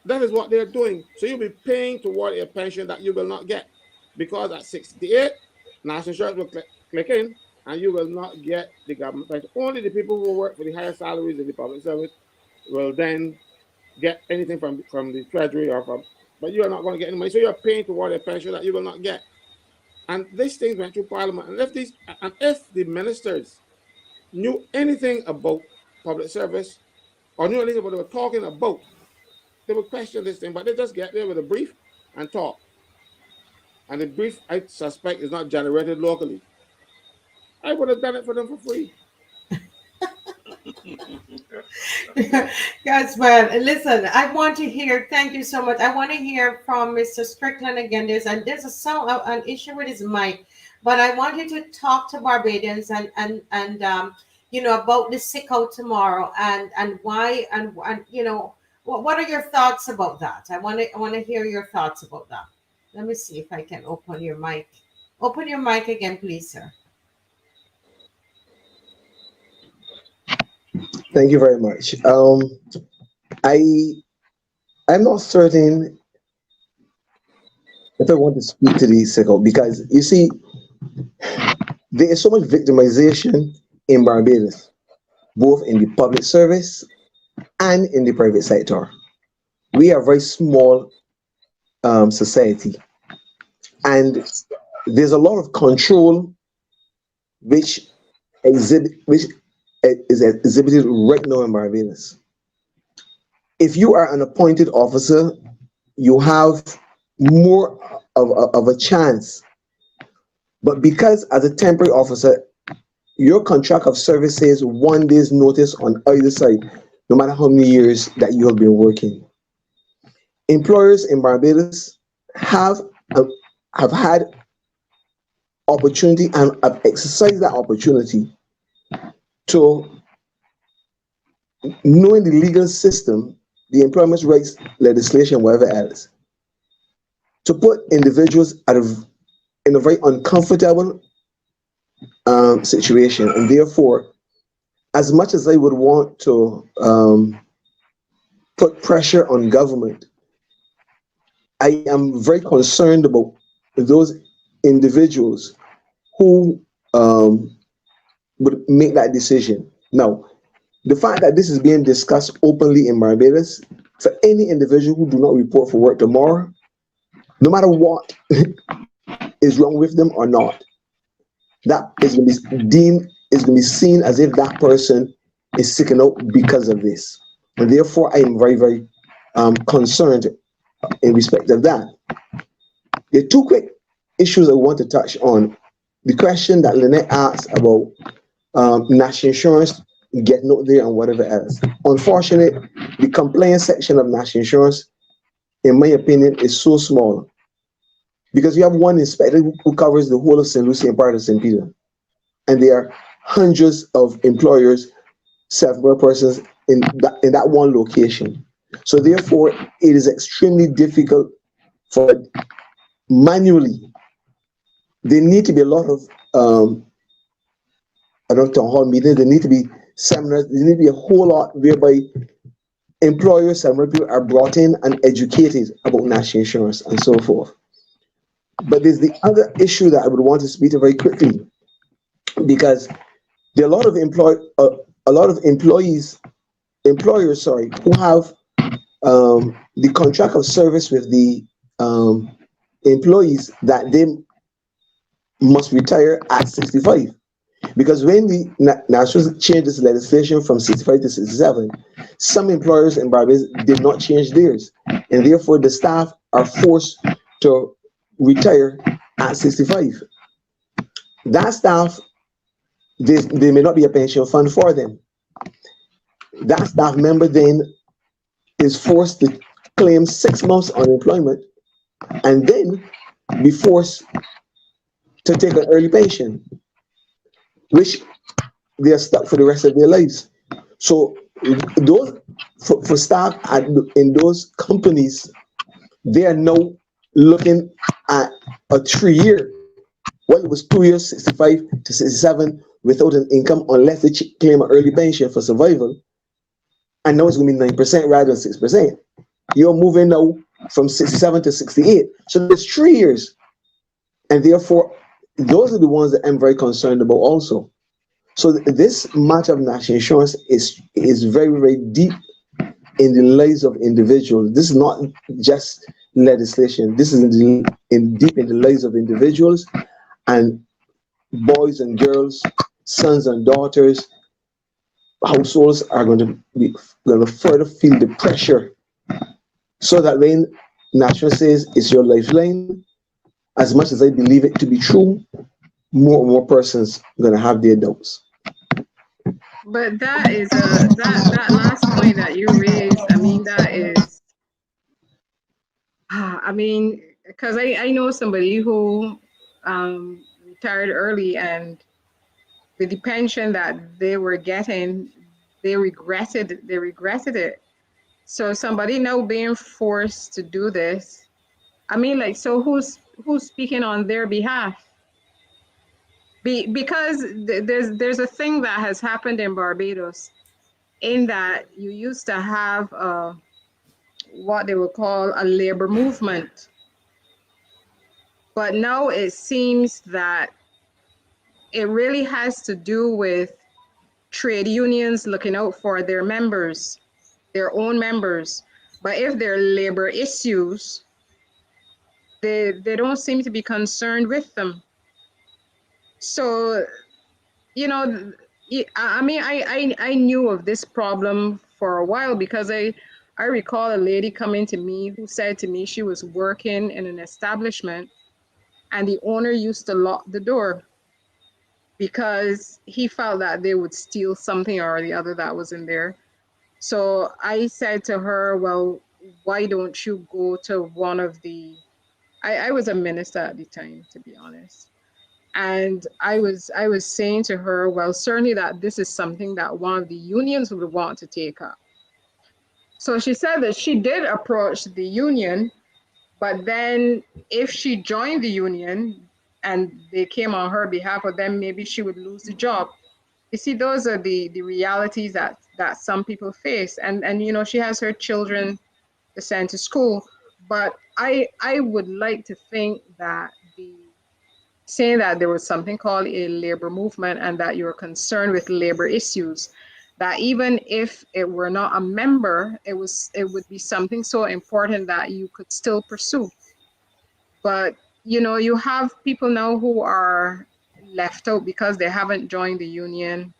That is what they're doing. So you'll be paying toward a pension that you will not get, because at 68, national insurance will click in, and you will not get the government pension. Only the people who work for the higher salaries in the public service will then get anything from the treasury or from, but you are not going to get any money. So you're paying toward a pension that you will not get. And these things went through Parliament. And if the ministers knew anything about public service or knew anything about what they were talking about, they would question this thing. But they just get there with a brief and talk. And the brief, I suspect, is not generated locally. I would have done it for them for free. Yes, well, listen, I want to hear, thank you so much. I want to hear from Mr. Strickland again. An issue with his mic, but I want you to talk to Barbadians and about the sick out tomorrow and why and what are your thoughts about that? I want to hear your thoughts about that. Let me see if I can open your mic. Open your mic again, please, sir. Thank you very much. I I'm not certain if I want to speak to the second because you see there is so much victimization in Barbados, both in the public service and in the private sector. We are a very small society, and there's a lot of control which is exhibited right now in Barbados. If you are an appointed officer, you have more of a chance. But because as a temporary officer, your contract of service says 1 day's notice on either side, no matter how many years that you have been working. Employers in Barbados have had opportunity and have exercised that opportunity to, knowing the legal system, the employment rights legislation, whatever else, to put individuals in a very uncomfortable situation. And therefore, as much as I would want to put pressure on government, I am very concerned about those individuals who would make that decision. Now, the fact that this is being discussed openly in Barbados, for any individual who do not report for work tomorrow, no matter what is wrong with them or not, that is going to be deemed, is going to be seen as if that person is sicking out because of this. And therefore, I am very, very concerned in respect of that. There are two quick issues I want to touch on. The question that Lynette asked about national insurance getting out there and whatever else. Unfortunately, the compliance section of national insurance, in my opinion, is so small because you have one inspector who covers the whole of St. Lucie and part of St. Peter, and there are hundreds of employers, self-employed persons in that one location. So therefore, it is extremely difficult for manually. There need to be a lot of I don't know, town hall meetings. There need to be seminars. There need to be a whole lot whereby employers, several people are brought in and educated about national insurance and so forth. But there's the other issue that I would want to speak to very quickly, because there are a lot of employers, who have the contract of service with the employees that they must retire at 65. Because when the national changed this legislation from 65 to 67, some employers in Barbados did not change theirs, and therefore the staff are forced to retire at 65. That staff, there may not be a pension fund for them. That staff member then is forced to claim 6 months unemployment and then be forced to take an early pension, which they are stuck for the rest of their lives. So those for staff in those companies, they are now looking at a 3-year. Well, it was 2 years, 65 to 67, without an income unless they claim an early pension for survival. And now it's going to be 9% rather than 6%. You're moving now from 67 to 68. So there's 3 years. And therefore, those are the ones that I'm very concerned about also. So this matter of national insurance is very, very deep in the lives of individuals. This is not just legislation. This is deep in the lives of individuals and boys and girls, sons and daughters. Households are going to further feel the pressure. So that when National says it's your lifeline, as much as I believe it to be true, more and more persons are going to have their doubts. But that is that last point that you raised. I mean, that is, I mean, because I know somebody who retired early, and with the pension that they were getting, they regretted it. So somebody now being forced to do this. I mean, like, so who's speaking on their behalf? Because there's a thing that has happened in Barbados, in that you used to have what they would call a labor movement. But now it seems that it really has to do with trade unions looking out for their members, their own members. But if there are labor issues, they don't seem to be concerned with them. So, you know, I mean, I knew of this problem for a while, because I recall a lady coming to me who said to me she was working in an establishment and the owner used to lock the door because he felt that they would steal something or the other that was in there. So I said to her, well, why don't you go to one of the, I was a minister at the time, to be honest. And I was saying to her, well, certainly that this is something that one of the unions would want to take up. So she said that she did approach the union, but then if she joined the union and they came on her behalf, but then maybe she would lose the job. You see, those are the realities that some people face. And you know, she has her children to send to school. But I would like to think that saying that there was something called a labor movement and that you're concerned with labor issues, that even if it were not a member, it would be something so important that you could still pursue. But you know, you have people now who are left out because they haven't joined the union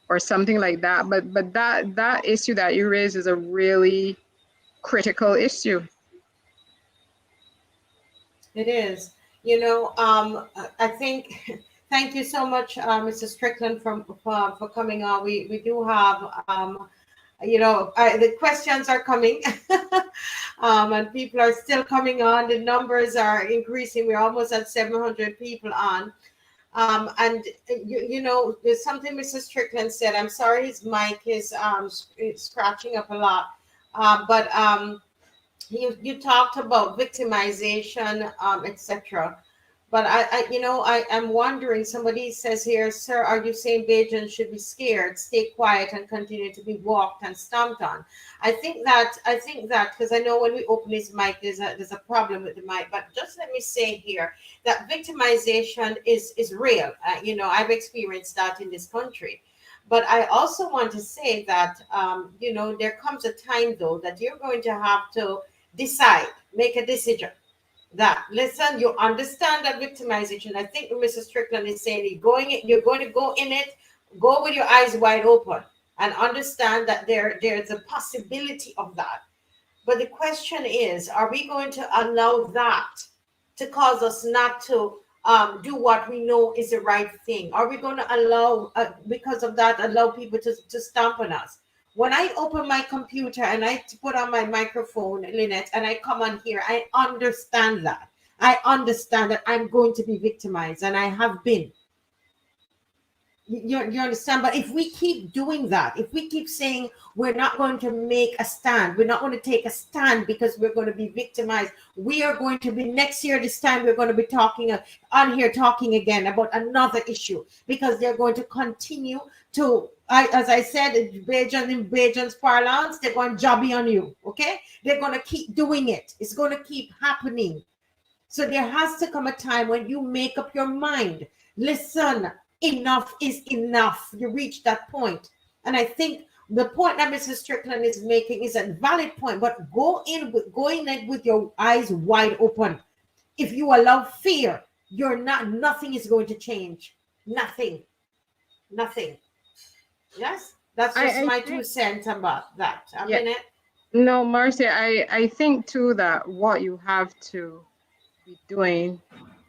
or something like that. But that issue that you raise is a really critical issue. It is. You know, I think, thank you so much, Mr. Strickland, for coming on. We do have, you know, the questions are coming, and people are still coming on. The numbers are increasing. We're almost at 700 people on. And you know, there's something Mr. Strickland said. I'm sorry, his mic is scratching up a lot, but you talked about victimization, etc. But you know, I'm wondering, somebody says here, sir, are you saying Bajans should be scared, stay quiet, and continue to be walked and stomped on? I think that, because I know when we open this mic, there's a problem with the mic. But just let me say here that victimization is real. You know, I've experienced that in this country. But I also want to say that, you know, there comes a time, though, that you're going to have to decide, make a decision that, listen, you understand that victimization. I think Mr. Strickland is saying you're going to go in it, go with your eyes wide open and understand that there's a possibility of that. But the question is, are we going to allow that to cause us not to do what we know is the right thing? Are we going to allow, because of that, allow people to stamp on us? When I open my computer and I put on my microphone, Lynette, and I come on here, I understand that. I understand that I'm going to be victimized, and I have been. You understand? But if we keep doing that, if we keep saying we're not going to make a stand, we're not going to take a stand because we're going to be victimized, we are going to be, next year this time, we're going to be talking on here, talking again about another issue, because they're going to continue to as I said, in Bajan's parlance, they're going to jobby on you. Okay, they're going to keep doing it. It's going to keep happening. So there has to come a time when you make up your mind. Listen, enough is enough. You reach that point, and I think the point that Mrs. Strickland is making is a valid point. But going in with your eyes wide open. If you allow fear, nothing is going to change. Nothing. Yes, that's just my 2 cents about that. A minute. No, Marcia, I think too that what you have to be doing,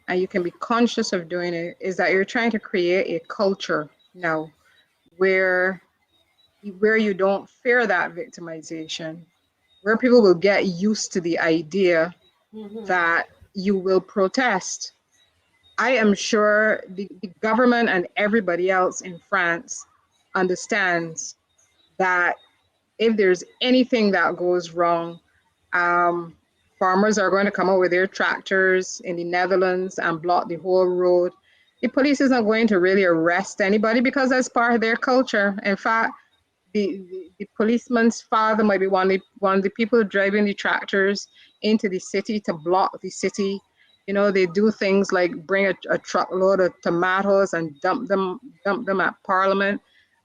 and you can be conscious of doing it, is that you're trying to create a culture now where you don't fear that victimization, where people will get used to the idea that you will protest. I am sure the government and everybody else in France understands that if there's anything that goes wrong, farmers are going to come out with their tractors in the Netherlands and block the whole road. The police isn't going to really arrest anybody because that's part of their culture. In fact, the policeman's father might be one of the people driving the tractors into the city to block the city. You know, they do things like bring a truckload of tomatoes and dump them at Parliament.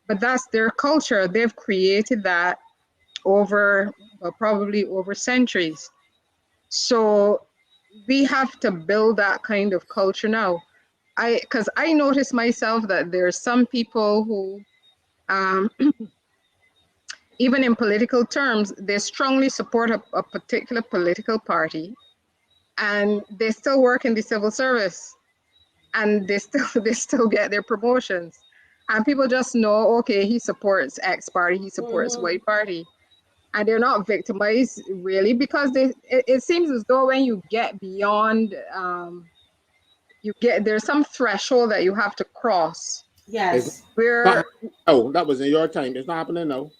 But that's their culture. They've created that probably over centuries. So we have to build that kind of culture now. Because I notice myself that there are some people who, even in political terms, they strongly support a particular political party, and they still work in the civil service, and they still get their promotions. And people just know, okay, he supports X party, he supports Y party. And they're not victimized really, because it seems as though when you get beyond, there's some threshold that you have to cross. Yes. Oh, that was in your time. It's not happening now.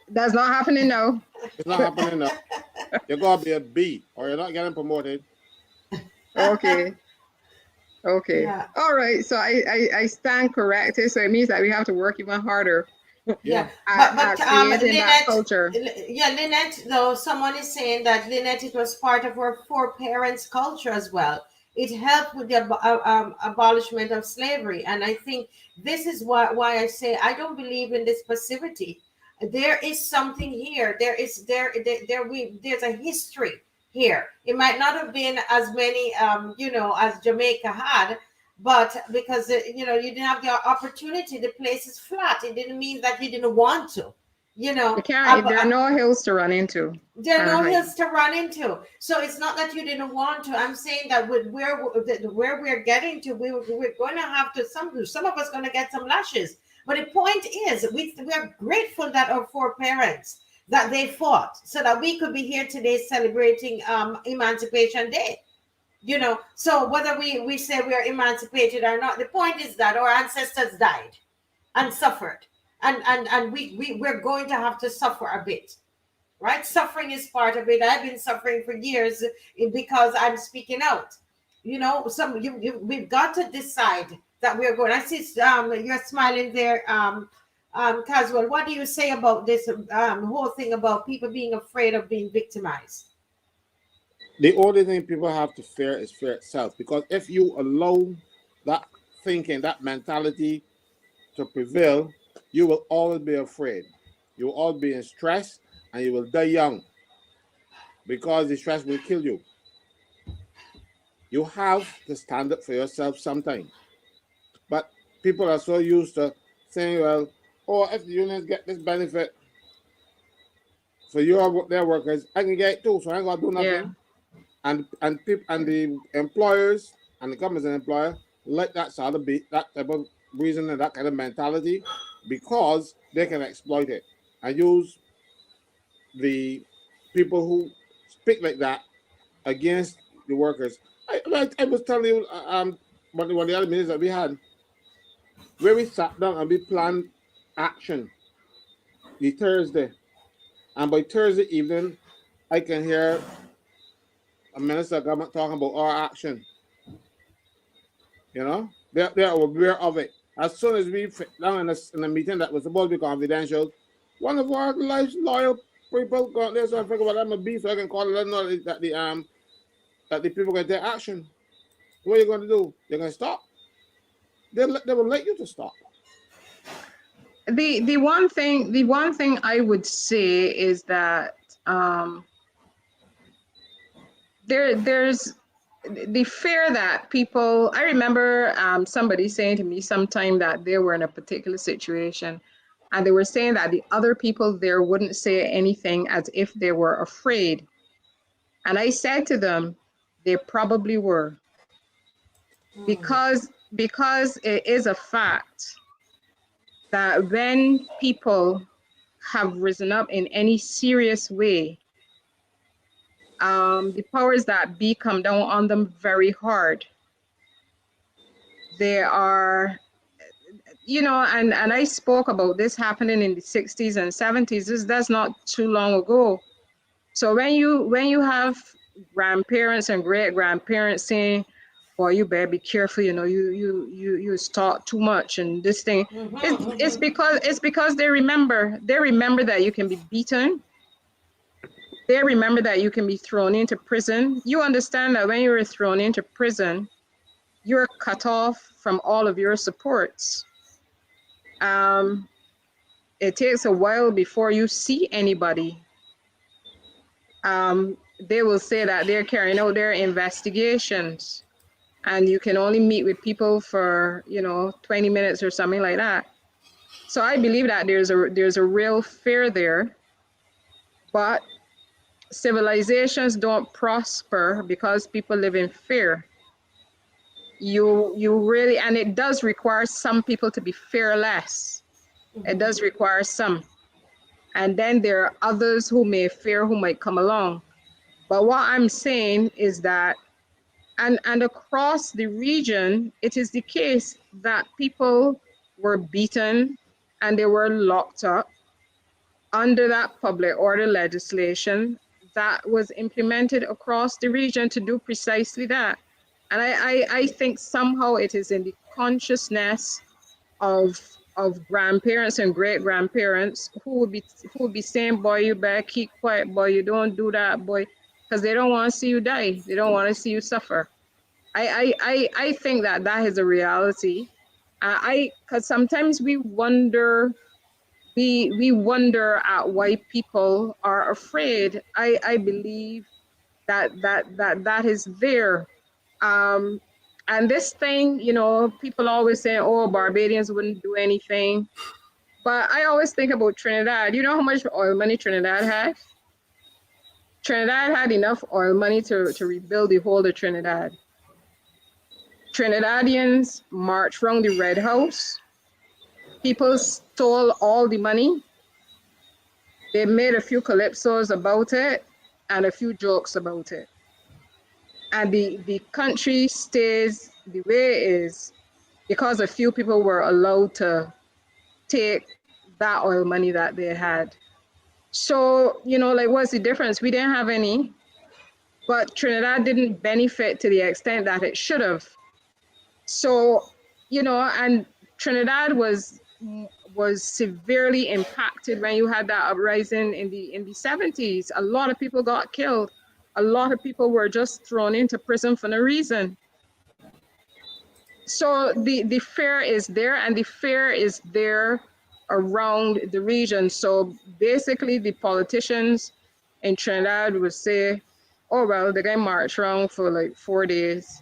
That's not happening now. It's not happening now. You're gonna be a B, or you're not getting promoted. Okay. Yeah. All right. So I stand corrected. So it means that we have to work even harder. Yeah. But creating Lynette, that culture. Yeah, Lynette, though, someone is saying that Lynette, it was part of her four parents' culture as well. It helped with the abolishment of slavery. And I think this is why I say I don't believe in this passivity. There is something here. There's a history here. It might not have been as many, as Jamaica had, but because you didn't have the opportunity. The place is flat. It didn't mean that you didn't want to. You can't. There are no hills to run into. There are no hills to run into. So it's not that you didn't want to. I'm saying that with where we're getting to, we're going to have to some of us going to get some lashes. But the point is, we're grateful that our foreparents that they fought so that we could be here today celebrating Emancipation Day. So whether we say we are emancipated or not, the point is that our ancestors died and suffered. And we're going to have to suffer a bit, right? Suffering is part of it. I've been suffering for years because I'm speaking out. We've got to decide that we're going. I see you're smiling there, Caswell. What do you say about this whole thing about people being afraid of being victimized? The only thing people have to fear is fear itself, because if you allow that thinking, that mentality to prevail, you will always be afraid. You will always be in stress, and you will die young because the stress will kill you. You have to stand up for yourself sometimes. But people are so used to saying, well, if the unions get this benefit for their workers, I can get it too, so I ain't gonna do nothing. Yeah. And the employers and the government and employer like that sort of that type of reason and that kind of mentality, because they can exploit it and use the people who speak like that against the workers. I was telling you one of the other meetings that we had, where we sat down and we planned action the Thursday, and by Thursday evening I can hear a minister of government talking about our action. They're aware of it. As soon as we sit down in a meeting that was supposed to be confidential, one of our life's loyal people got there, so I figured, well, I'm a beef, so I can call it, let them know that the people can take action. What are you going to do? You're going to stop? They will let you to stop. The one thing I would say is that there's the fear that people. I remember somebody saying to me sometime that they were in a particular situation, and they were saying that the other people there wouldn't say anything as if they were afraid. And I said to them, they probably were, because it is a fact that when people have risen up in any serious way, the powers that be come down on them very hard. They are, and I spoke about this happening in the 60s and 70s. That's not too long ago. So when you have grandparents and great grandparents saying, "Boy, you better be careful, you talk too much," and this thing, it's because they remember that you can be beaten. They remember that you can be thrown into prison. You understand that when you were thrown into prison, you're cut off from all of your supports. It takes a while before you see anybody. They will say that they're carrying out their investigations, and you can only meet with people for 20 minutes or something like that. So I believe that there's a real fear there, but civilizations don't prosper because people live in fear. You really, and it does require some people to be fearless. It does require some. And then there are others who may fear, who might come along. But what I'm saying is that, and across the region, it is the case that people were beaten and they were locked up under that public order legislation that was implemented across the region to do precisely that. And I think somehow it is in the consciousness of grandparents and great grandparents who would be saying, "Boy, you better keep quiet, boy, you don't do that, boy," because they don't want to see you die. They don't want to see you suffer. I think that is a reality. Because sometimes we wonder at why people are afraid. I believe that is there. And this thing, people always say, "Oh, Barbadians wouldn't do anything." But I always think about Trinidad. You know how much oil money Trinidad had? Trinidad had enough oil money to rebuild the whole of Trinidad. Trinidadians marched around the Red House. People stole all the money. They made a few calypsos about it and a few jokes about it. And the country stays the way it is because a few people were allowed to take that oil money that they had. So, what's the difference? We didn't have any, but Trinidad didn't benefit to the extent that it should have. So, and Trinidad was severely impacted when you had that uprising in the 70s. A lot of people got killed. A lot of people were just thrown into prison for no reason. So the fear is there, and the fear is there around the region. So basically the politicians in Trinidad would say, "Oh, well, they're going to march around for like 4 days,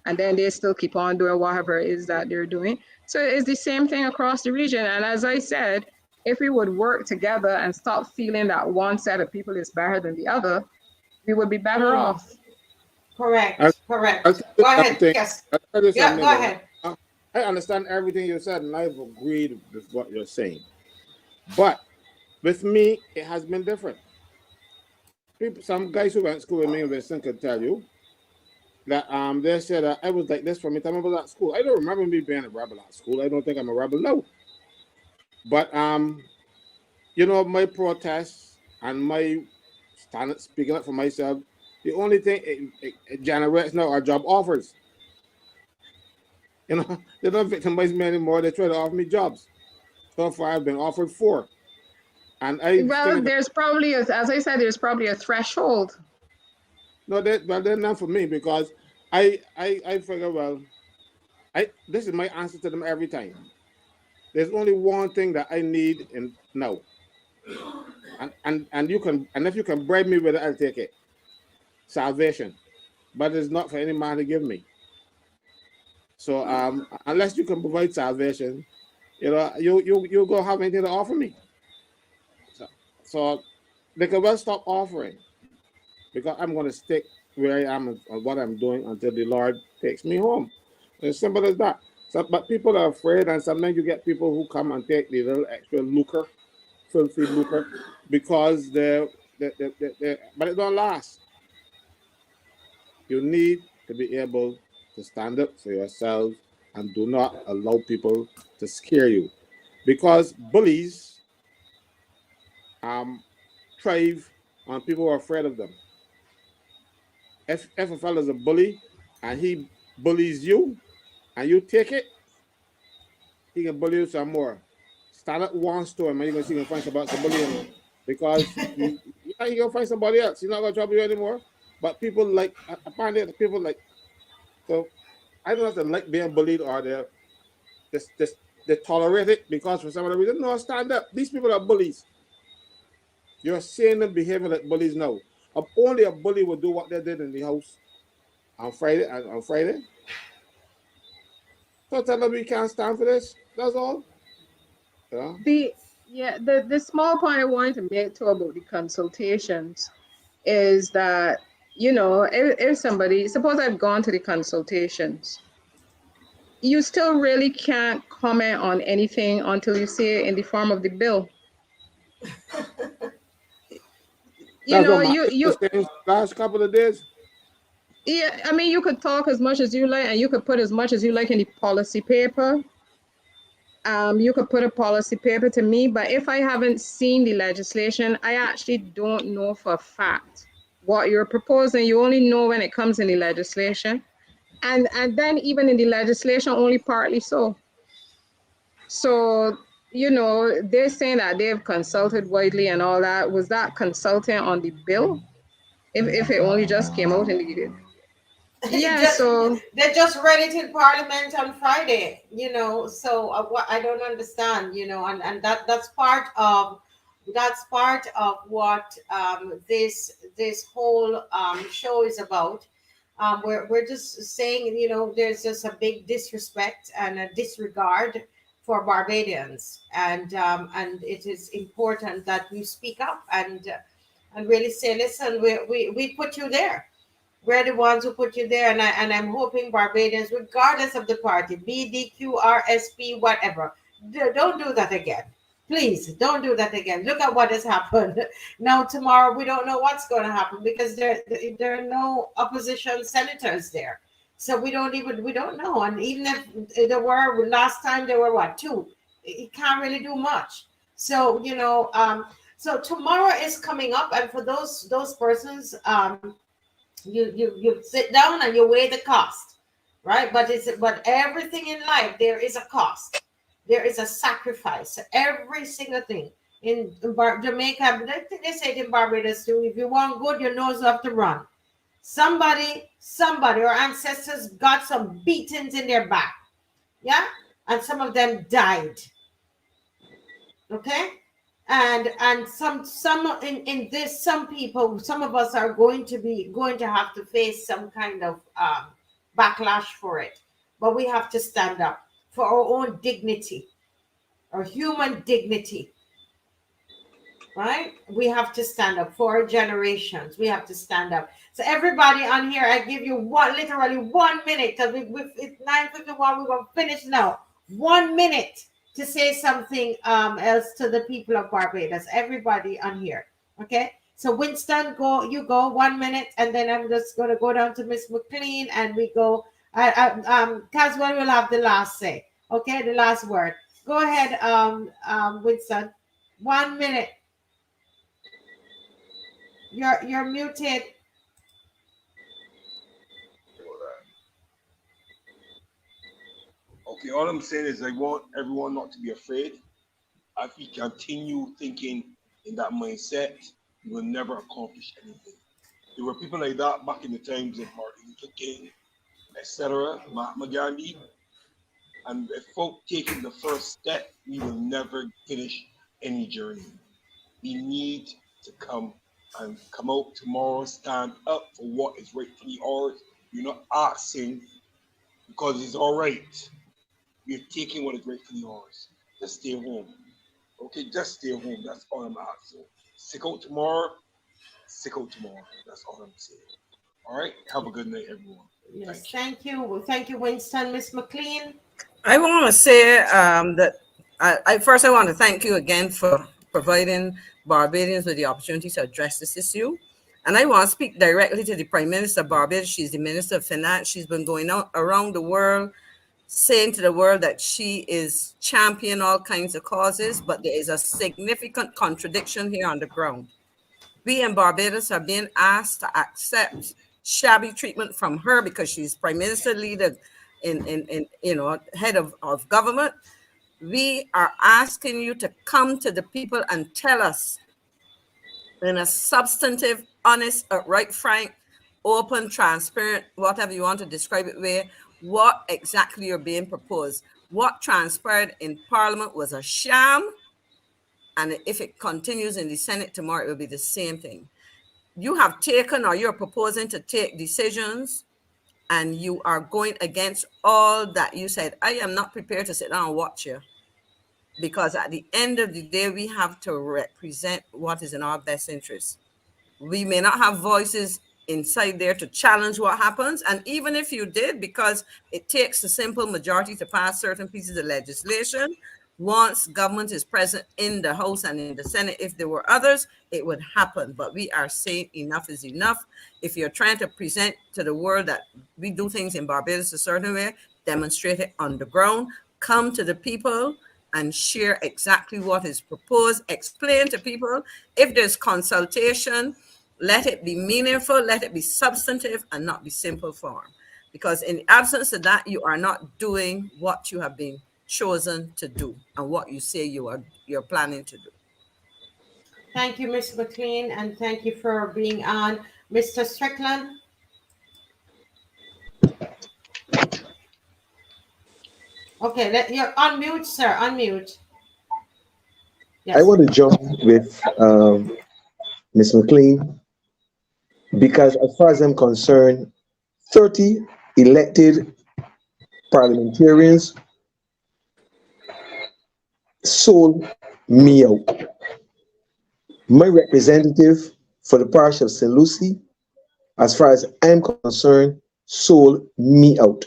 and then they still keep on doing whatever it is that they're doing." So it's the same thing across the region. And as I said, if we would work together and stop feeling that one set of people is better than the other, we would be better off. Correct. I'll Go ahead. Yes. Yeah, go ahead. I understand everything you said, and I've agreed with what you're saying. But with me, it has been different. Some guys who went to school with me in Winston could tell you that they said that I was like this from the time I was at school. I don't remember me being a rebel at school. I don't think I'm a rebel now. But my protests and my speaking up for myself, the only thing it generates now are job offers. You know, they don't victimize me anymore. They try to offer me jobs. So far, I've been offered 4, and I Well, think there's probably, as I said, there's probably a threshold. no, they're not for me because I figure well, this is my answer to them every time. There's only one thing that I need and no, and you can and if you can bribe me with it, I'll take it. Salvation, but it's not for any man to give me. So unless you can provide salvation, you go have anything to offer me. So, so they can well stop offering because I'm going to stick where I am on what I'm doing until the Lord takes me home. As simple as that. So, but people are afraid, and sometimes you get people who come and take the little extra lucre, filthy lucre, because but it don't last. You need to be able to stand up for yourselves and do not allow people to scare you, because bullies um, thrive on people who are afraid of them. If a fellow is a bully and he bullies you and you take it, he can bully you some more. Start at one store and you're gonna see him find somebody to bully him because he gonna find somebody else. He's not gonna trouble you anymore. But people like apparently people like so I don't know if they like being bullied or they tolerate it because for some other reason. No, stand up. These people are bullies. You're seeing them behaving like bullies now. Only a bully would do what they did in the house on Friday. On Friday, so tell them we can't stand for this. That's all. Yeah. The small point I wanted to make too about the consultations is that, if somebody, suppose I've gone to the consultations, you still really can't comment on anything until you see it in the form of the bill. You That's know, what my you was saying last couple of days. yeah, I mean, you could talk as much as you like, and you could put as much as you like in the policy paper. You could put a policy paper to me, but if I haven't seen the legislation, I actually don't know for a fact what you're proposing. You only know when it comes in the legislation, and then even in the legislation, only partly so. So, they're saying that they've consulted widely and all that. Was that consulting on the bill? If it only just came out in the yeah, just so They just read it in Parliament on Friday, So what I don't understand, and that's part of what this whole show is about. We're just saying, there's just a big disrespect and a disregard for Barbadians, and it is important that we speak up and really say, listen, we put you there. We're the ones who put you there, and I'm hoping Barbadians, regardless of the party, BDQRSP, whatever, don't do that again. Please don't do that again. Look at what has happened. Now tomorrow we don't know what's going to happen because there are no opposition senators there, so we don't know. And even if there were last time, there were what, two? It can't really do much. So so tomorrow is coming up, and for those persons, you sit down and you weigh the cost, right? But everything in life, there is a cost, there is a sacrifice, every single thing. In Jamaica, I think they say it in Barbados too, if you want good, your nose have to run. Somebody, our ancestors got some beatings in their back, yeah, and some of them died. Okay, and some in this, some people, some of us are going to have to face some kind of backlash for it, but we have to stand up for our own dignity, our human dignity, right? We have to stand up for our generations. We have to stand up. So everybody on here, I give you literally 1 minute, because it's 9:51. We're gonna finish now. 1 minute to say something else to the people of Barbados. Everybody on here, okay? So Winston, you go 1 minute, and then I'm just gonna go down to Miss McLean, and we go. Caswell will have the last say. Okay, the last word. Go ahead, Winston. 1 minute. You're muted. Okay, all I'm saying is I want everyone not to be afraid. If we continue thinking in that mindset, we will never accomplish anything. There were people like that back in the times of Martin Luther King, etc., Mahatma Gandhi, and without taking the first step, we will never finish any journey. We need to come out tomorrow, stand up for what is rightfully ours. You're not asking because it's all right. We're taking what is rightfully ours. Just stay home. Okay, just stay home. That's all I'm asking. Sick out tomorrow. Sick out tomorrow. That's all I'm saying. All right. Have a good night, everyone. Yes, thank you. Thank you, Winston. Miss McLean. I want to say that first I want to thank you again for providing Barbadians with the opportunity to address this issue. And I want to speak directly to the Prime Minister of Barbados. She's the Minister of Finance. She's been going out around the world saying to the world that she is championing all kinds of causes, but there is a significant contradiction here on the ground. We in Barbados are being asked to accept shabby treatment from her because she's Prime Minister, leader, in head of government. We are asking you to come to the people and tell us in a substantive, honest, right, frank, open, transparent, whatever you want to describe it with, what exactly you're being proposed. What transpired in Parliament was a sham, and if it continues in the Senate tomorrow, it will be the same thing. You have taken, or you're proposing to take decisions, and you are going against all that you said. I am not prepared to sit down and watch you, because at the end of the day, we have to represent what is in our best interest. We may not have voices inside there to challenge what happens. And even if you did, because it takes a simple majority to pass certain pieces of legislation, once government is present in the House and in the Senate, if there were others, it would happen. But we are saying enough is enough. If you're trying to present to the world that we do things in Barbados a certain way, demonstrate it on the ground, come to the people and share exactly what is proposed, explain to people. If there's consultation, let it be meaningful, let it be substantive, and not be simple form. Because in the absence of that, you are not doing what you have been chosen to do and what you say you're planning to do. Thank you, Ms. McLean, and thank you for being on. Mr. Strickland. Okay, you're unmute, sir. Unmute. Yes. I want to jump with Ms. McLean, because as far as I'm concerned, 30 elected parliamentarians sold me out. My representative for the parish of St. Lucie, as far as I'm concerned, sold me out.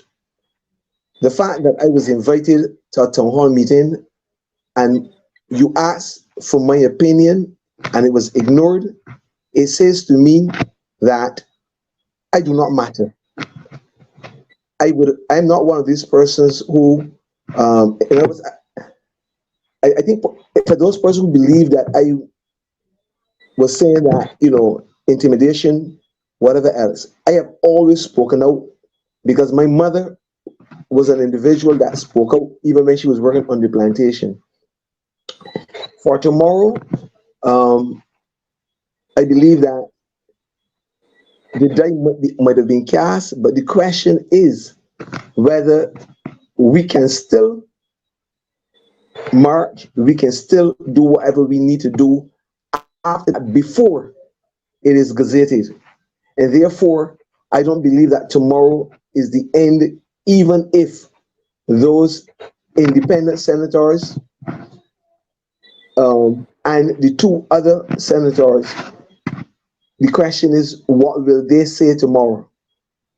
The fact that I was invited to a town hall meeting and you asked for my opinion and it was ignored, it says to me that I do not matter. I'm not one of these persons who, in other words, I think for those persons who believe that I was saying that, intimidation, whatever else, I have always spoken out, because my mother was an individual that spoke out even when she was working on the plantation. For tomorrow, I believe that the die might have been cast, but the question is whether we can still march, we can still do whatever we need to do after that, before it is gazetted. And therefore, I don't believe that tomorrow is the end, even if those independent senators and the two other senators, the question is, what will they say tomorrow?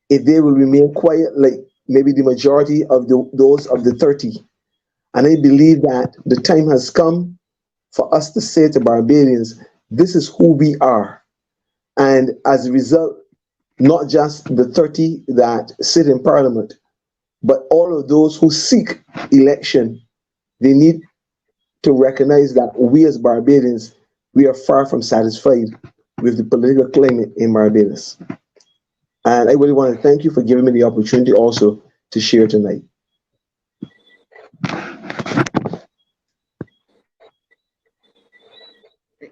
If they will remain quiet, like maybe the majority of those of the 30. And I believe that the time has come for us to say to Barbadians, this is who we are. And as a result, not just the 30 that sit in Parliament, but all of those who seek election, they need to recognize that we as Barbadians, we are far from satisfied with the political climate in Barbados. And I really want to thank you for giving me the opportunity also to share tonight.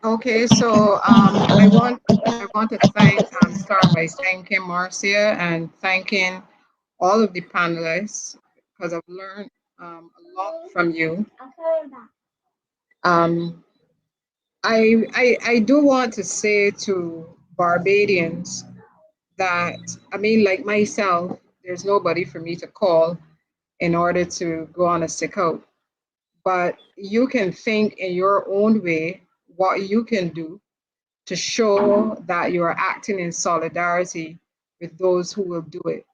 Okay, so I want to start by thanking Marcia and thanking all of the panelists because I've learned a lot from you. Um, I do want to say to Barbadians that, I mean, like myself, there's nobody for me to call in order to go on a sick out. But you can think in your own way what you can do to show that you are acting in solidarity with those who will do it.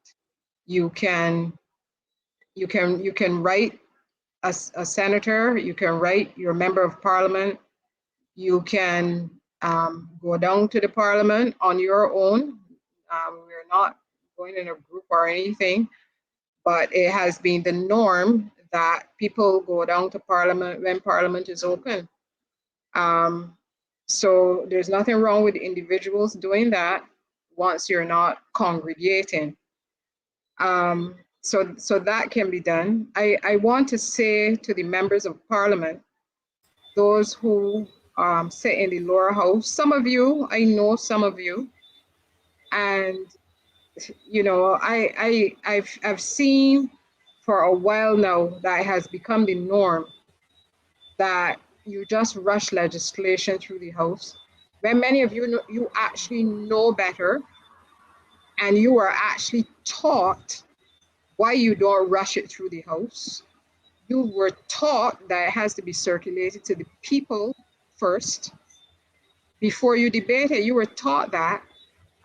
You can write a senator, you can write your member of parliament, you can go down to the parliament on your own. We're not going in a group or anything, but it has been the norm that people go down to parliament when parliament is open. So there's nothing wrong with individuals doing that once you're not congregating. So that can be done. I want to say to the members of parliament, those who sit in the lower house, some of you, I know some of you, and you know, I've seen for a while now that it has become the norm that you just rush legislation through the house when many of you know, you actually know better, and you are actually taught why you don't rush it through the house. You were taught that it has to be circulated to the people first before you debate it. You were taught that.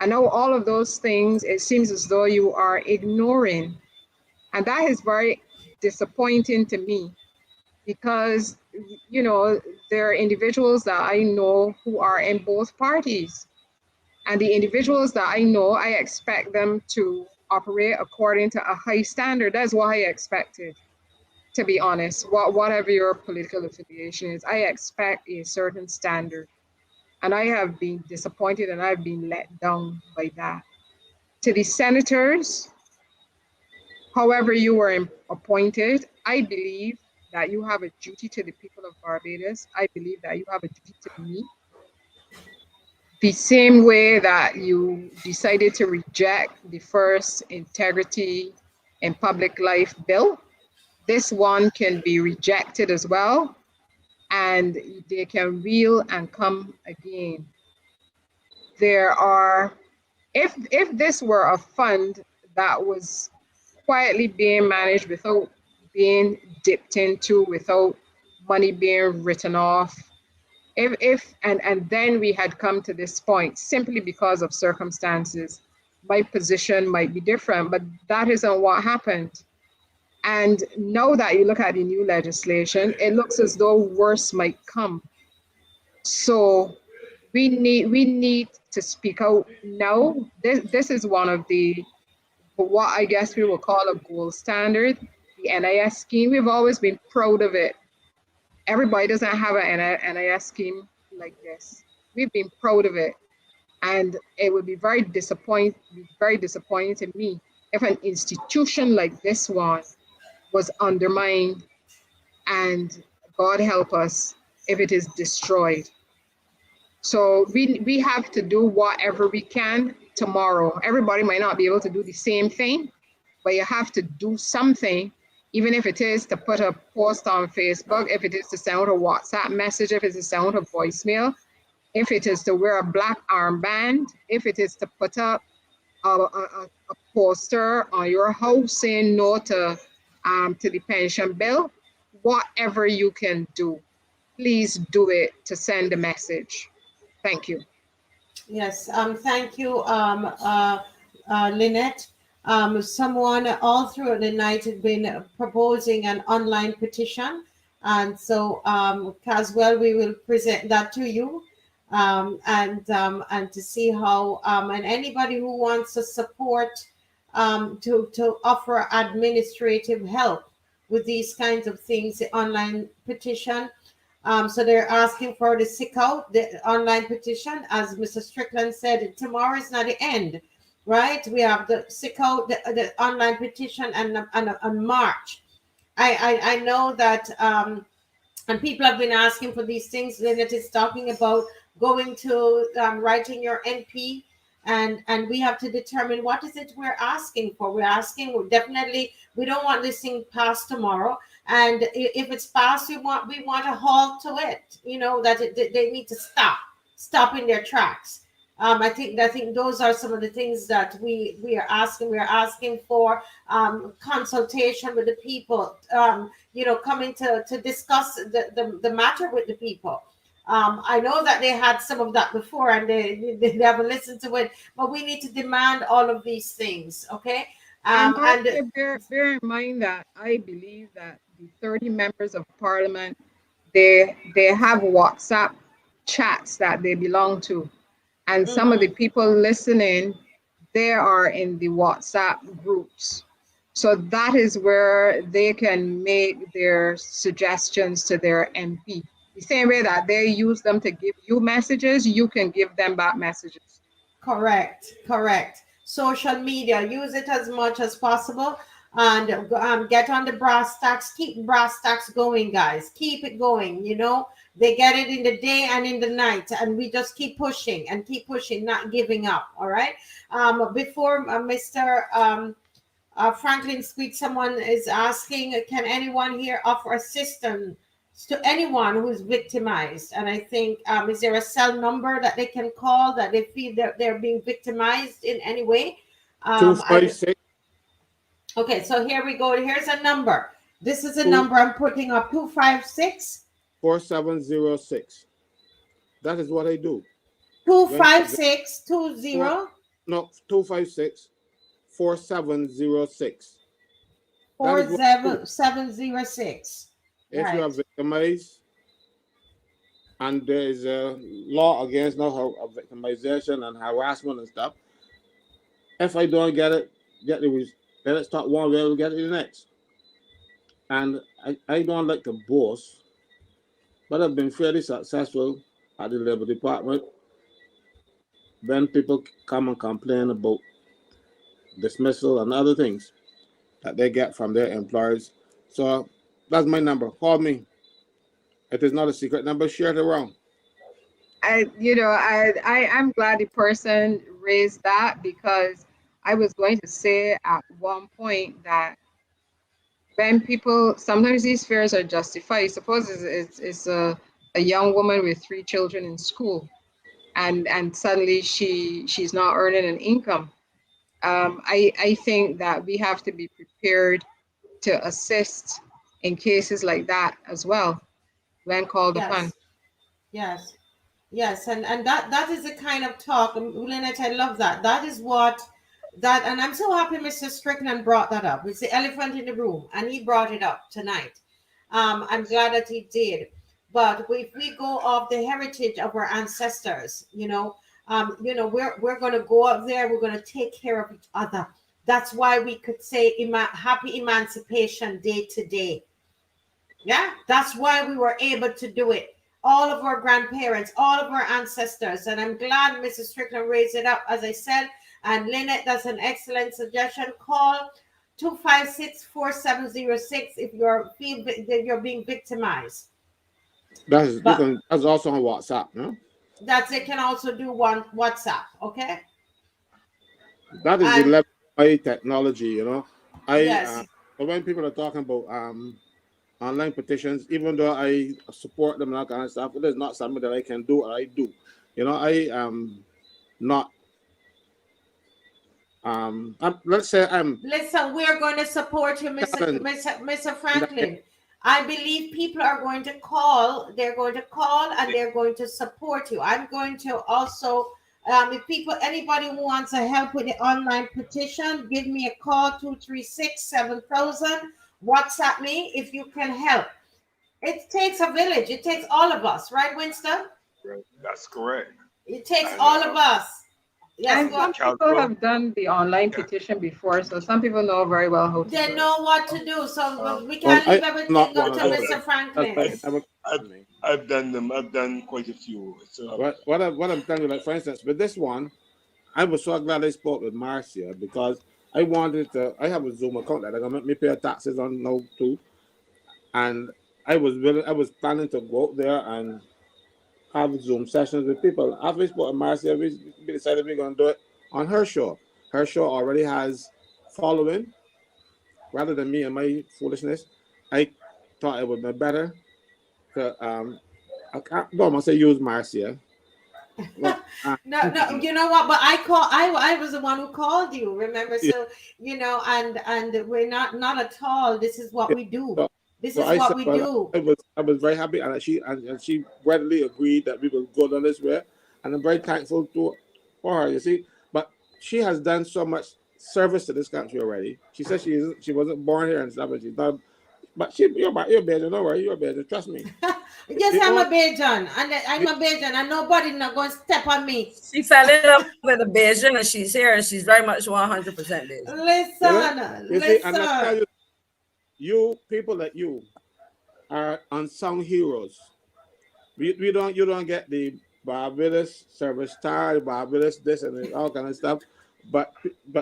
And now all of those things, it seems as though you are ignoring. And that is very disappointing to me because, you know, there are individuals that I know who are in both parties. And the individuals that I know, I expect them to operate according to a high standard. That's what I expected, to be honest. Whatever your political affiliation is, I expect a certain standard. And I have been disappointed and I've been let down by that. To the senators, however you were appointed, I believe that you have a duty to the people of Barbados. I believe that you have a duty to me. The same way that you decided to reject the first Integrity in Public Life bill, this one can be rejected as well, and they can reel and come again. There are, if this were a fund that was quietly being managed without being dipped into, without money being written off, if and then we had come to this point simply because of circumstances, my position might be different, but that isn't what happened. And now that you look at the new legislation, it looks as though worse might come. So we need to speak out now. This is one of the, what I guess we will call a gold standard, the NIS scheme. We've always been proud of it. Everybody doesn't have an NIS scheme like this. We've been proud of it. And it would be very disappointing to me if an institution like this one was undermined, and God help us if it is destroyed. So we have to do whatever we can tomorrow. Everybody might not be able to do the same thing, but you have to do something, even if it is to put a post on Facebook, if it is to send out a WhatsApp message, if it is to send out a voicemail, if it is to wear a black armband, if it is to put up a poster on your house saying no to the pension bill, whatever you can do, please do it to send a message. Thank you. Yes, thank you, Lynette. Someone all through the night had been proposing an online petition. And so, Caswell, we will present that to you, and to see how, and anybody who wants to support, to offer administrative help with these kinds of things, the online petition. So they're asking for the sick out, the online petition. As Mr. Strickland said, tomorrow is not the end, right? We have the sick out, the online petition, and on March. I know that And people have been asking for these things. Lynette is talking about going to writing your NP, and we have to determine what is it we're asking for. We're asking definitely we don't want this thing passed tomorrow, and if it's passed, we want a halt to it. That they need to stop in their tracks. I think those are some of the things that we are asking. We are asking for consultation with the people. Coming to discuss the matter with the people. I know that they had some of that before, and they haven't listened to it. But we need to demand all of these things, okay? And And Marcia, bear in mind that I believe that the 30 members of parliament, they have WhatsApp chats that they belong to. And some of the people listening, they are in the WhatsApp groups. So that is where they can make their suggestions to their MP. The same way that they use them to give you messages, you can give them back messages. correct. Social media, use it as much as possible, and get on the brass tacks. Keep brass tacks going, guys. Keep it going. They get it in the day and in the night, and we just keep pushing and keep pushing, not giving up. All right. Before Mr. Franklyn speaks, someone is asking, can anyone here offer assistance to anyone who's victimized? And I think, is there a cell number that they can call that they feel that they're being victimized in any way? 256. Okay, so here we go. Here's a number. This is a number I'm putting up, 256 4706. That is what I do. 256 20. No, 256 4706. 4706. If Right. you are victimized and there is a law against victimization and harassment and stuff, if I don't get it, then it's not one way, we'll get it the next. And I don't like to boast, but I've been fairly successful at the Labor Department when people come and complain about dismissal and other things that they get from their employers. So that's my number. Call me. It is not a secret number. Share it around. I'm glad the person raised that, because I was going to say at one point that when people, sometimes these fears are justified. Suppose it's a young woman with 3 children in school, and suddenly she's not earning an income. I think that we have to be prepared to assist in cases like that as well when called upon. Yes, and that is the kind of talk, Lynette, I love that. That is what that, and I'm so happy Mr. Strickland brought that up. It's the elephant in the room, and he brought it up tonight. I'm glad that he did. But if we go off the heritage of our ancestors, we're going to go up there. We're going to take care of each other. That's why we could say happy emancipation day to day. Yeah, that's why we were able to do it. All of our grandparents, all of our ancestors. And I'm glad Mrs. Strickland raised it up, as I said. And Lynette, that's an excellent suggestion. Call 256-4706 if feel that you're being victimized. That's also on WhatsApp, no? They can also do WhatsApp, okay? That is the level of technology, Yes. But when people are talking about online petitions, even though I support them and that kind of stuff, it is not something that I can do or I do. I am not. Listen, we are going to support you, Mr. Franklyn. I believe people are going to call. They're going to call and they're going to support you. I'm going to also, anybody who wants to help with the online petition, give me a call, 236-7000. WhatsApp me if you can help. It takes a village. It takes all of us, right, Winston? That's correct. It takes all of us. Yes, and some people have done the online petition before, so some people know very well how to they do know what to do. So we can't leave everything up to Mr. Franklyn. I've done them. I've done quite a few. So what I'm telling you, like for instance, with this one, I was so glad I spoke with Marcia because I wanted to. I have a Zoom account that I'm gonna make me pay taxes on now too, and I was planning to go out there and have Zoom sessions with people. After we spoke to Marcia, we decided we're going to do it on her show. Her show already has following. Rather than me and my foolishness, I thought it would be better to don't want to say use Marcia. Well, No, you know what? But I was the one who called you. Remember? yeah, So and we're not at all. This is what yeah. we do. So, This so is I what said, we well, do. I was very happy, and she readily agreed that we will go down this way, and I'm very thankful for her. You see, but she has done so much service to this country already. She said she wasn't born here and stuff, and she's not. But you're Bajan, don't worry, you're Bajan. Trust me. Yes, The I'm a only, Bajan, and I'm the, a Bajan, and nobody not going to step on me. She fell in love with the Bajan and she's here and she's very much 100% Bajan. you know, Listen, you see, and I tell listen. you, people like you are unsung heroes. You don't get the Barbados service star, Barbados this and all kind of stuff, but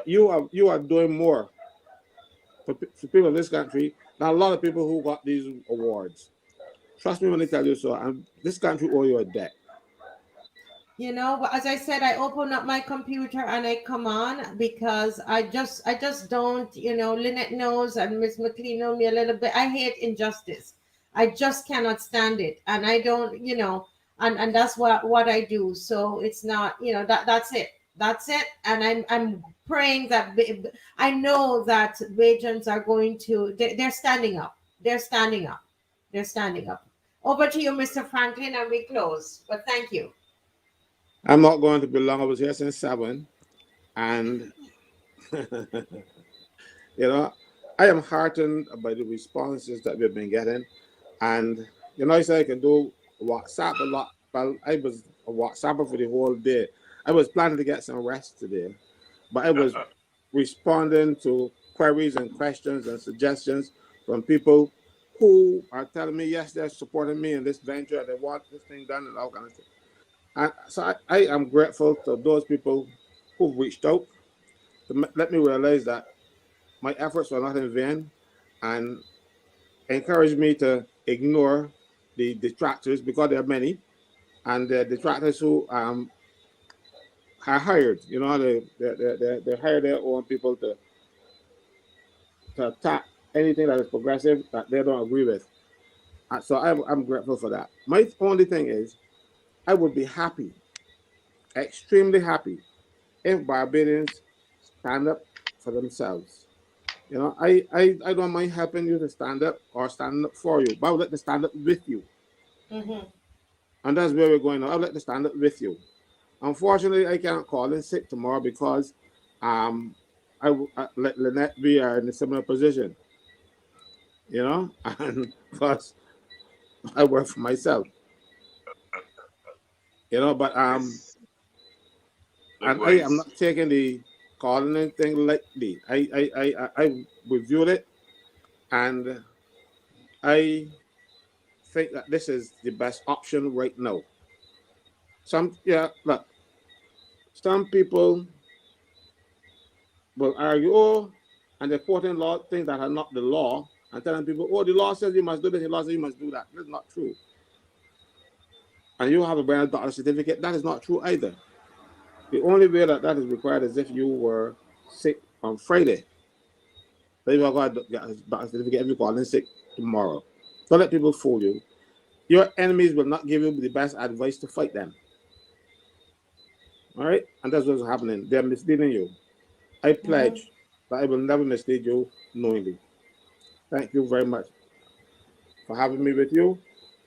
you are doing more for people in this country than a lot of people who got these awards. Trust me when I tell you so. And this country owe you a debt. But as I said, I open up my computer and I come on because I just don't, Lynette knows and Miss McLean know me a little bit. I hate injustice. I just cannot stand it. And I don't, and that's what I do. So it's not, that's it. That's it. And I'm praying that I know that Bajans are going to, they're standing up. They're standing up. They're standing up. Over to you, Mr. Franklin, and we close. But thank you. I'm not going to be long. I was here since 7, and I am heartened by the responses that we've been getting. And I said I can do WhatsApp a lot. Well, I was a WhatsApper for the whole day. I was planning to get some rest today, but I was responding to queries and questions and suggestions from people who are telling me, yes, they're supporting me in this venture. They want this thing done and all kind of stuff. And so I am grateful to those people who've reached out to let me realize that my efforts were not in vain, and encourage me to ignore the detractors, because there are many, and the detractors who are hired. They hire their own people to attack anything that is progressive that they don't agree with. So I'm grateful for that. My only thing is, I would be happy, extremely happy, if Barbadians stand up for themselves. I don't mind helping you to stand up or stand up for you, but I would like to stand up with you. Mm-hmm. And that's where we're going now. I would like to stand up with you. Unfortunately, I can't call in sick tomorrow because I let Lynette be in a similar position, and because I work for myself, but Yes. and I am Likewise. not taking the calling in thing lightly. I reviewed it, and I think that this is the best option right now. Look, some people will argue, and they're quoting law things that are not the law, and telling people, the law says you must do this, the law says you must do that. That's not true. And you have a brand doctor certificate. That is not true either. The only way that is required is if you were sick on Friday. Then you are going to get a doctor certificate if you call in sick tomorrow. Don't let people fool you. Your enemies will not give you the best advice to fight them. All right? And that's what's happening. They're misleading you. I Mm-hmm. pledge that I will never mislead you knowingly. Thank you very much for having me with you.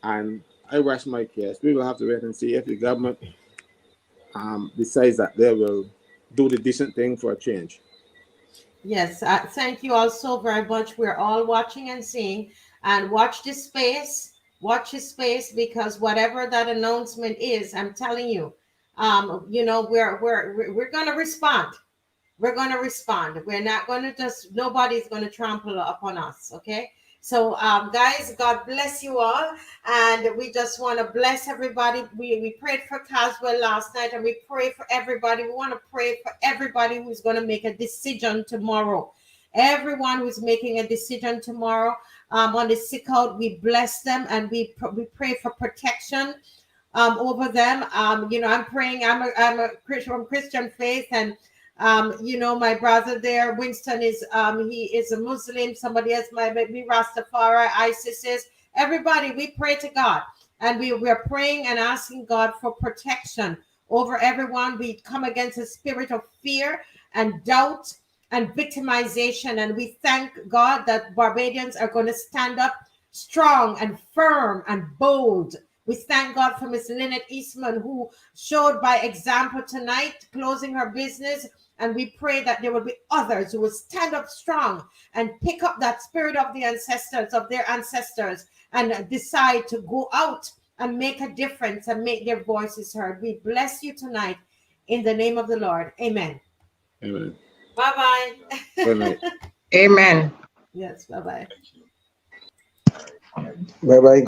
And I rest my case. We will have to wait and see if the government decides that they will do the decent thing for a change. Yes, thank you all so very much. We're all watching and seeing, and watch this space. Watch this space, because whatever that announcement is, I'm telling you, we're gonna respond. We're going to respond. We're not going to nobody's going to trample upon us. Okay. So, guys, God bless you all. And we just want to bless everybody. We prayed for Caswell last night, and we pray for everybody. We want to pray for everybody who's going to make a decision tomorrow. everyone who's making a decision tomorrow on the sick out. We bless them and we pray for protection over them. I'm praying. I'm a Christian from Christian faith, and my brother there, Winston, is he is a Muslim. Somebody else might be Rastafari, ISIS is. Everybody, we pray to God, and we are praying and asking God for protection over everyone. We come against a spirit of fear and doubt and victimization, and we thank God that Barbadians are going to stand up strong and firm and bold. We thank God for Miss Lynette Eastman, who showed by example tonight, closing her business. And we pray that there will be others who will stand up strong and pick up that spirit of the ancestors, of their ancestors, and decide to go out and make a difference and make their voices heard. We bless you tonight in the name of the Lord. Amen. Amen. Bye-bye. Good night. Amen. Yes, bye-bye. Thank you. Bye bye.